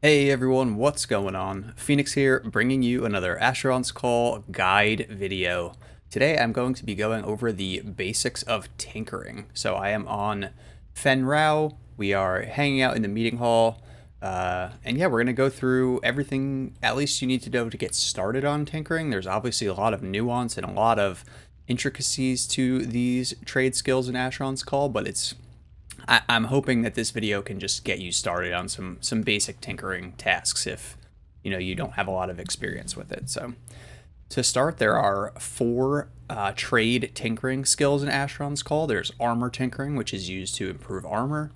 Hey everyone, what's going on? Phoenix here, bringing you another Asheron's Call guide video. Today I'm going to be going over the basics of tinkering. So I am on Fen Rao, we are hanging out in the meeting hall, and yeah, we're going to go through everything at least you need to know to get started on tinkering. There's obviously a lot of nuance and a lot of intricacies to these trade skills in Asheron's Call, but I'm hoping that this video can just get you started on some basic tinkering tasks if you don't have a lot of experience with it. So to start, there are four trade tinkering skills in Asheron's Call. There's armor tinkering, which is used to improve armor.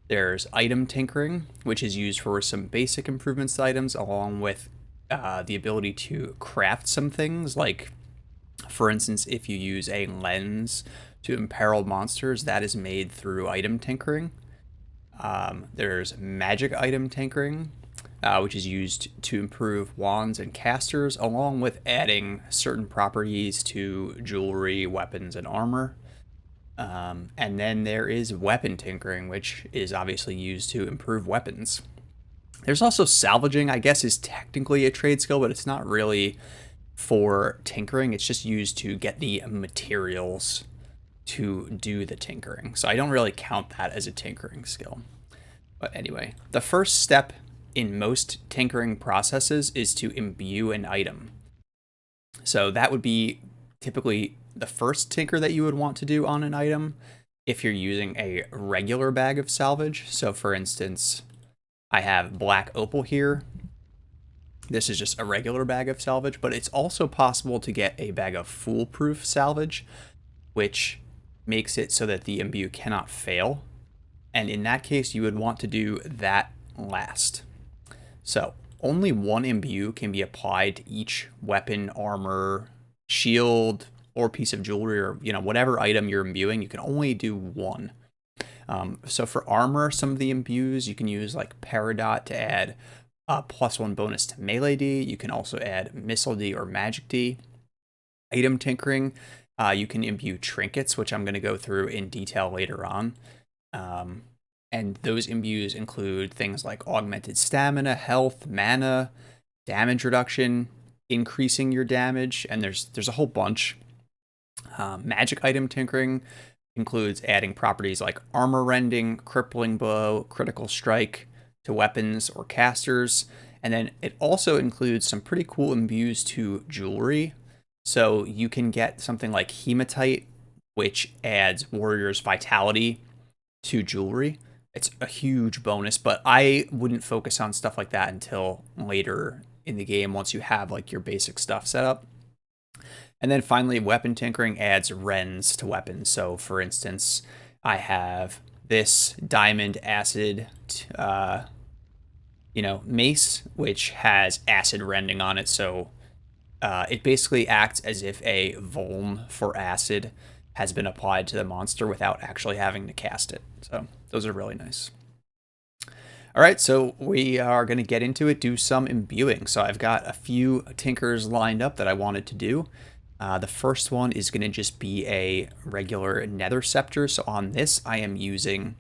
There's item tinkering, which is used for some basic improvements to items, along with the ability to craft some things. Like, for instance, if you use a lens to imperil monsters, that is made through item tinkering. There's magic item tinkering, which is used to improve wands and casters, along with adding certain properties to jewelry, weapons, and armor. And then there is weapon tinkering, which is obviously used to improve weapons. There's also salvaging, I guess, is technically a trade skill, but it's not really for tinkering. It's just used to get the materials to do the tinkering. So I don't really count that as a tinkering skill. But anyway, the first step in most tinkering processes is to imbue an item. So that would be typically the first tinker that you would want to do on an item if you're using a regular bag of salvage. So for instance, I have black opal here. This is just a regular bag of salvage, but it's also possible to get a bag of foolproof salvage, which makes it so that the imbue cannot fail. And in that case, you would want to do that last. So only one imbue can be applied to each weapon, armor, shield, or piece of jewelry, or whatever item you're imbuing. You can only do one. So for armor, some of the imbues you can use like Peridot to add +1 bonus to melee D. You can also add missile D or magic D. Item tinkering, you can imbue trinkets, which I'm going to go through in detail later on. And those imbues include things like augmented stamina, health, mana, damage reduction, increasing your damage, and there's a whole bunch. Magic item tinkering includes adding properties like armor rending, crippling blow, critical strike to weapons or casters. And then it also includes some pretty cool imbues to jewelry. So you can get something like hematite, which adds warrior's vitality to jewelry. It's a huge bonus, but I wouldn't focus on stuff like that until later in the game once you have like your basic stuff set up. And then finally, weapon tinkering adds rends to weapons. So for instance, I have this diamond acid mace, which has acid rending on it. So it basically acts as if a vuln for acid has been applied to the monster without actually having to cast it. So those are really nice. All right, so we are going to get into it, do some imbuing. So I've got a few tinkers lined up that I wanted to do. The first one is going to just be a regular nether scepter. So on this, I am using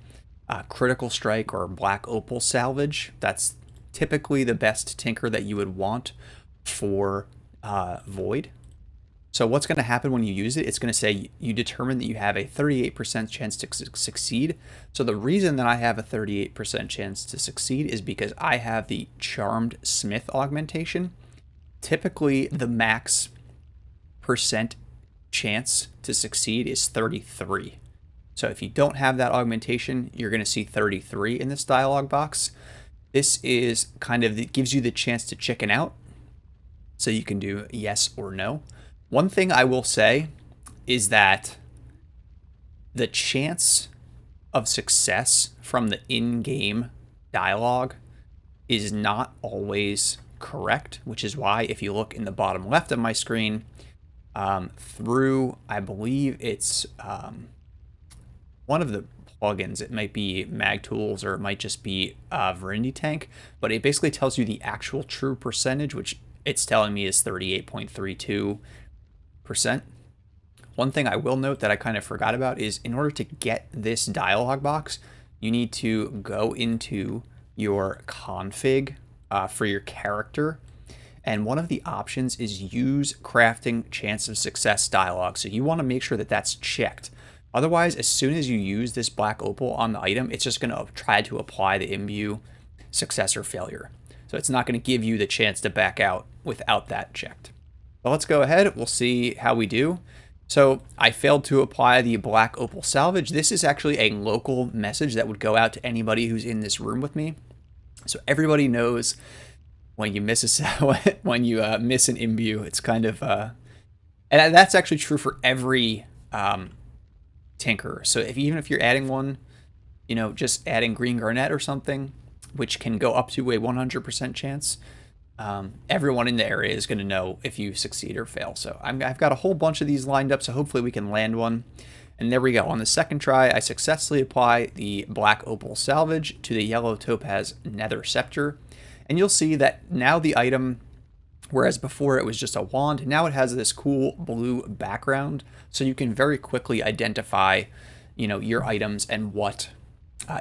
critical strike or black opal salvage. That's typically the best tinker that you would want for void. So what's going to happen when you use it? It's going to say you determine that you have a 38% chance to succeed. So the reason that I have a 38% chance to succeed is because I have the Charmed Smith augmentation. Typically, the max percent chance to succeed is 33. So if you don't have that augmentation, you're going to see 33 in this dialog box. This is it gives you the chance to chicken out. So you can do yes or no. One thing I will say is that the chance of success from the in-game dialogue is not always correct, which is why if you look in the bottom left of my screen, through, I believe it's one of the plugins, it might be Mag Tools or it might just be Virindi Tank, but it basically tells you the actual true percentage, which it's telling me is 38.32%. One thing I will note that I kind of forgot about is in order to get this dialog box, you need to go into your config for your character. And one of the options is use crafting chance of success dialog. So you want to make sure that that's checked. Otherwise, as soon as you use this black opal on the item, it's just going to try to apply the imbue success or failure. So it's not going to give you the chance to back out without that checked. So let's go ahead. We'll see how we do. So I failed to apply the black opal salvage. This is actually a local message that would go out to anybody who's in this room with me. So everybody knows when you miss when you miss an imbue, it's kind of and that's actually true for every tinkerer. So even if you're adding one, you know, just adding green garnet or something, which can go up to a 100% chance, everyone in the area is going to know if you succeed or fail. So I've got a whole bunch of these lined up, so hopefully we can land one. And there we go. On the second try, I successfully apply the black opal salvage to the yellow topaz nether scepter. And you'll see that now the item, whereas before it was just a wand, now it has this cool blue background. So you can very quickly identify, you know, your items and what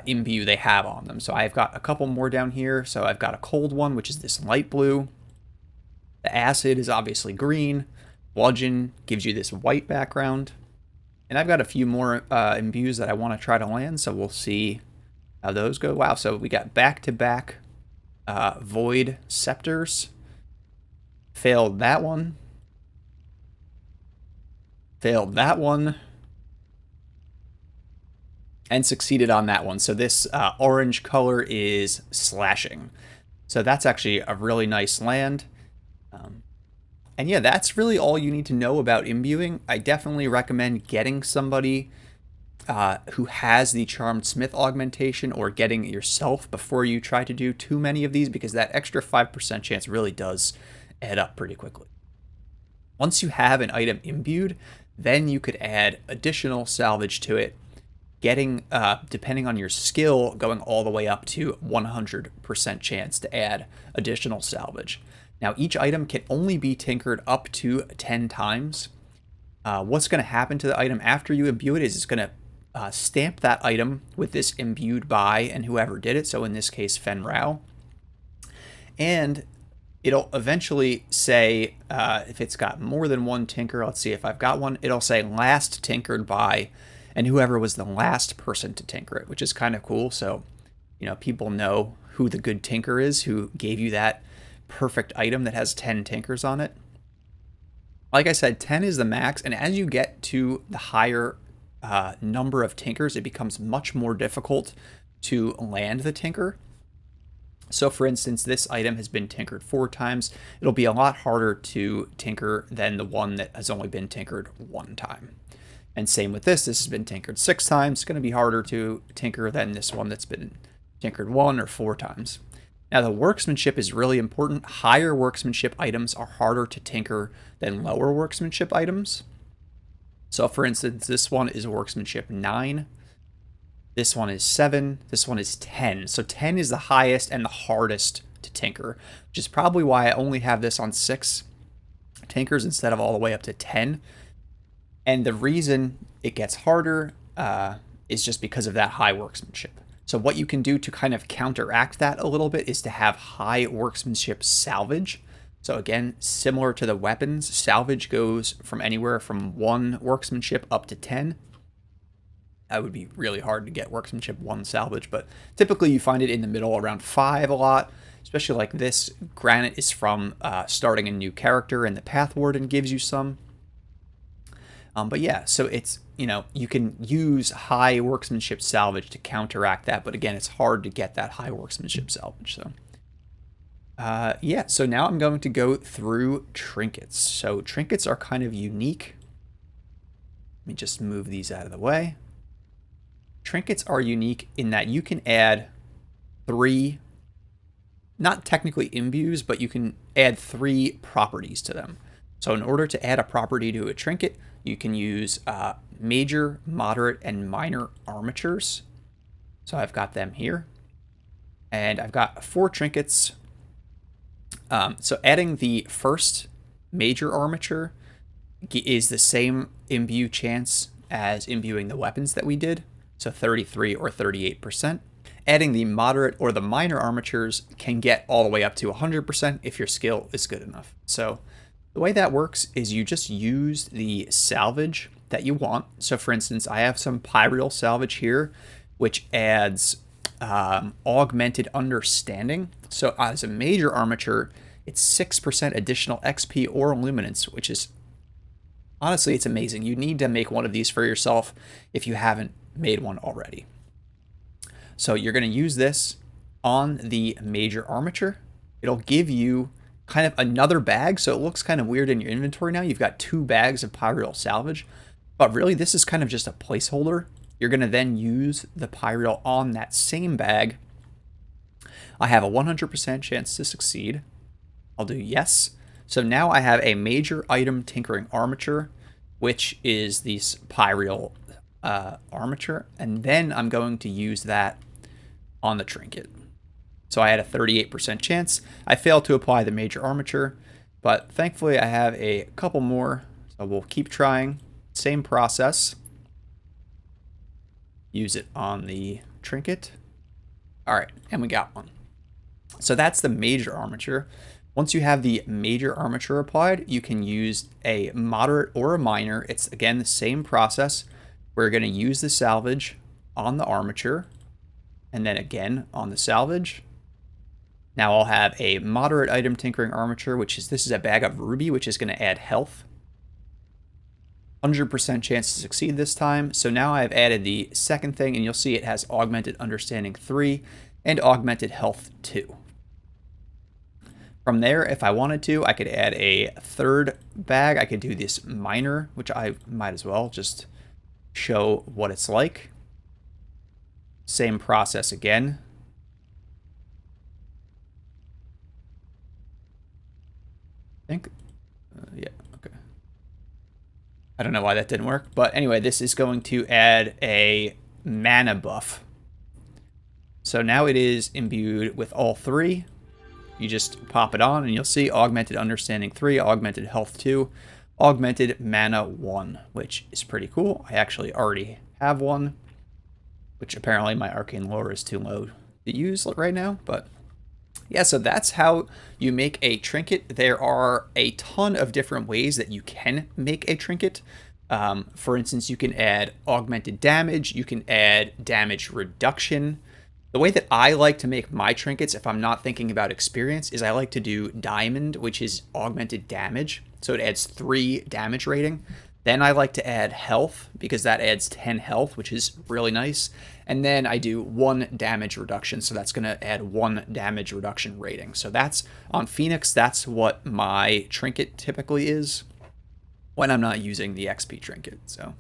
imbue they have on them. So I've got a couple more down here. So I've got a cold one, which is this light blue. The acid is obviously green. Bludgeon gives you this white background. And I've got a few more imbues that I want to try to land. So we'll see how those go. Wow. So we got back-to-back void scepters. Failed that one. Failed that one. And succeeded on that one. So this orange color is slashing. So that's actually a really nice land. And yeah, that's really all you need to know about imbuing. I definitely recommend getting somebody who has the Charmed Smith augmentation, or getting it yourself before you try to do too many of these, because that extra 5% chance really does add up pretty quickly. Once you have an item imbued, then you could add additional salvage to it, getting, depending on your skill, going all the way up to 100% chance to add additional salvage. Now, each item can only be tinkered up to 10 times. What's going to happen to the item after you imbue it is it's going to stamp that item with this imbued by and whoever did it. So in this case, Fen Rao. And it'll eventually say, if it's got more than one tinker, let's see if I've got one, it'll say last tinkered by and whoever was the last person to tinker it, which is kind of cool. So, you know, people know who the good tinker is, who gave you that perfect item that has 10 tinkers on it. Like I said, 10 is the max, and as you get to the higher number of tinkers, it becomes much more difficult to land the tinker. So for instance, this item has been tinkered 4 times. It'll be a lot harder to tinker than the one that has only been tinkered 1 time. And same with this has been tinkered 6 times. It's going to be harder to tinker than this one that's been tinkered 1 or 4 times. Now, the workmanship is really important. Higher workmanship items are harder to tinker than lower workmanship items. So, for instance, this one is workmanship 9. This one is 7. This one is 10. So 10 is the highest and the hardest to tinker, which is probably why I only have this on 6 tinkers instead of all the way up to 10. And the reason it gets harder is just because of that high workmanship. So what you can do to kind of counteract that a little bit is to have high workmanship salvage. So again, similar to the weapons, salvage goes from anywhere from 1 workmanship up to 10. That would be really hard to get workmanship 1 salvage, but typically you find it in the middle around 5 a lot, especially like this. Granite is from starting a new character, and the Path Warden gives you some. But yeah, so it's, you know, you can use high workmanship salvage to counteract that, but again, it's hard to get that high workmanship salvage. So yeah, so now I'm going to go through trinkets. So trinkets are kind of unique. Let me just move these out of the way. Trinkets are unique in that you can add 3, not technically imbues, but you can add 3 properties to them. So in order to add a property to a trinket, you can use major, moderate, and minor armatures. So I've got them here. And I've got 4 trinkets. So adding the first major armature is the same imbue chance as imbuing the weapons that we did. So 33 or 38%. Adding the moderate or the minor armatures can get all the way up to 100% if your skill is good enough. So the way that works is you just use the salvage that you want. So for instance, I have some Pyreal salvage here, which adds augmented understanding. So as a major armature, it's 6% additional XP or luminance, which is, honestly, it's amazing. You need to make one of these for yourself if you haven't made one already. So you're going to use this on the major armature. It'll give you kind of another bag, so it looks kind of weird in your inventory now. You've got 2 bags of Pyreal salvage, but really this is kind of just a placeholder. You're going to then use the Pyreal on that same bag. I have a 100% chance to succeed. I'll do yes. So now I have a major item tinkering armature, which is this Pyreal armature, and then I'm going to use that on the trinket. So I had a 38% chance. I failed to apply the major armature, but thankfully I have a couple more, so we'll keep trying. Same process. Use it on the trinket. All right, and we got one. So that's the major armature. Once you have the major armature applied, you can use a moderate or a minor. It's, again, the same process. We're going to use the salvage on the armature, and then again on the salvage. Now I'll have a moderate item tinkering armature, this is a bag of ruby, which is going to add health. 100% chance to succeed this time. So now I've added the second thing, and you'll see it has augmented understanding 3 and augmented health 2. From there, if I wanted to, I could add a third bag. I could do this minor, which I might as well just show what it's like. Same process again. I think, yeah, okay. I don't know why that didn't work, but anyway, this is going to add a mana buff. So now it is imbued with all 3. You just pop it on and you'll see augmented understanding 3, augmented health 2, augmented mana 1, which is pretty cool. I actually already have one, which apparently my arcane lore is too low to use right now, but yeah, so that's how you make a trinket. There are a ton of different ways that you can make a trinket. For instance, you can add augmented damage, you can add damage reduction. The way that I like to make my trinkets, if I'm not thinking about experience, is I like to do diamond, which is augmented damage. So it adds 3 damage rating. Then I like to add health, because that adds 10 health, which is really nice. And then I do 1 damage reduction, so that's going to add 1 damage reduction rating. So that's, on Phoenix, that's what my trinket typically is when I'm not using the XP trinket. So,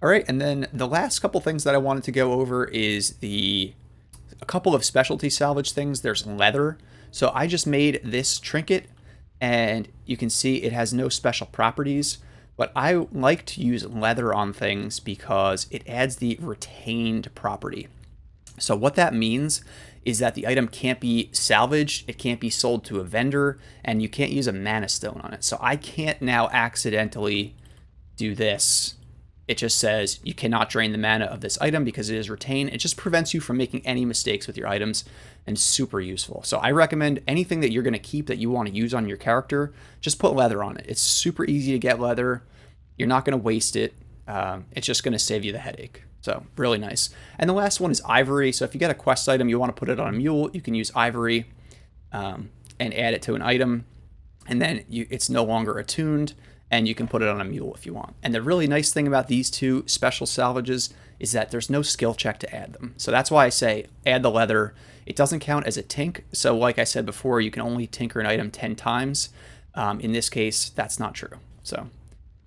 all right, and then the last couple things that I wanted to go over is a couple of specialty salvage things. There's leather. So I just made this trinket, and you can see it has no special properties, but I like to use leather on things because it adds the retained property. So what that means is that the item can't be salvaged, it can't be sold to a vendor, and you can't use a mana stone on it. So I can't now accidentally do this. It just says you cannot drain the mana of this item because it is retained. It just prevents you from making any mistakes with your items, and super useful. So I recommend anything that you're going to keep that you want to use on your character, just put leather on it. It's super easy to get leather. You're not going to waste it. It's just going to save you the headache. So really nice. And the last one is ivory. So if you get a quest item, you want to put it on a mule, you can use ivory and add it to an item. And then it's no longer attuned, and you can put it on a mule if you want. And the really nice thing about these 2 special salvages is that there's no skill check to add them. So that's why I say add the leather. It doesn't count as a tink. So like I said before, you can only tinker an item 10 times. In this case, that's not true. So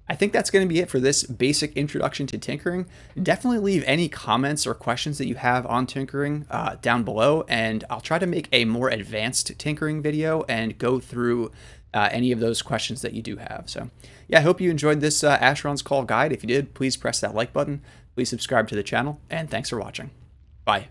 I think that's going to be it for this basic introduction to tinkering. Definitely leave any comments or questions that you have on tinkering down below, and I'll try to make a more advanced tinkering video and go through any of those questions that you do have. So yeah, I hope you enjoyed this Asheron's Call guide. If you did, please press that like button. Please subscribe to the channel, and thanks for watching. Bye.